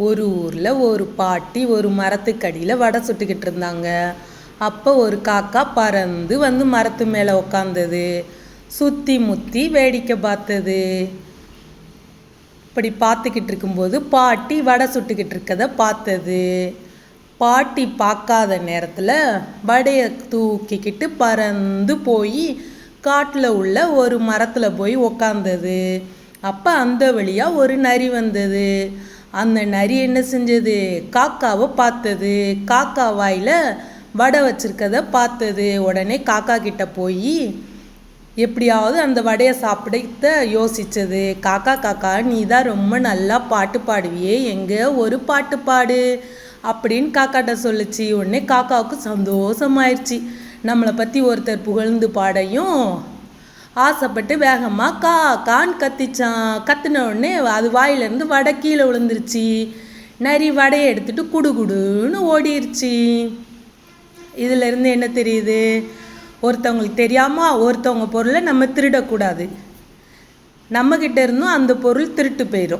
ஒரு ஊரில் ஒரு பாட்டி ஒரு மரத்துக்கடியில் வடை சுட்டுக்கிட்டு இருந்தாங்க. அப்போ ஒரு காக்கா பறந்து வந்து மரத்து மேலே உக்காந்தது. சுற்றி முற்றி வேடிக்கை பார்த்தது. இப்படி பார்த்துக்கிட்டு இருக்கும்போது பாட்டி வடை சுட்டுக்கிட்டு இருக்கதை பார்த்தது. பாட்டி பார்க்காத நேரத்தில் வடையை தூக்கிக்கிட்டு பறந்து போய் காட்டில் உள்ள ஒரு மரத்தில் போய் உக்காந்தது. அப்போ அந்த வழியாக ஒரு நரி வந்தது. அந்த நரி என்ன செஞ்சது? காக்காவை பார்த்தது. காக்கா வாயில் வடை வச்சிருக்கதை பார்த்தது. உடனே காக்கா கிட்ட போய் எப்படியாவது அந்த வடையை சாப்பிட யோசிச்சது. காக்கா காக்கா, நீ தான் ரொம்ப நல்லா பாட்டு பாடுவியே, எங்கே ஒரு பாட்டு பாடு அப்படின்னு காக்காட்ட சொல்லிச்சு. உடனே காக்காவுக்கு சந்தோஷமாயிடுச்சு. நம்மளை பற்றி ஒருத்தர் புகழ்ந்து பாடையும் ஆசைப்பட்டு வேகமாக கான்னு கத்திச்சான். கத்தின உடனே அது வாயிலேருந்து வடை கீழே விழுந்துருச்சு. நரி வடையை எடுத்துட்டு குடுகுடுன்னு ஓடிருச்சு. இதிலேருந்து என்ன தெரியுது? ஒருத்தவங்களுக்கு தெரியாமல் ஒருத்தவங்க பொருளை நம்ம திருடக்கூடாது. நம்மக்கிட்ட இருந்தும் அந்த பொருள் திருட்டு போயிடும்.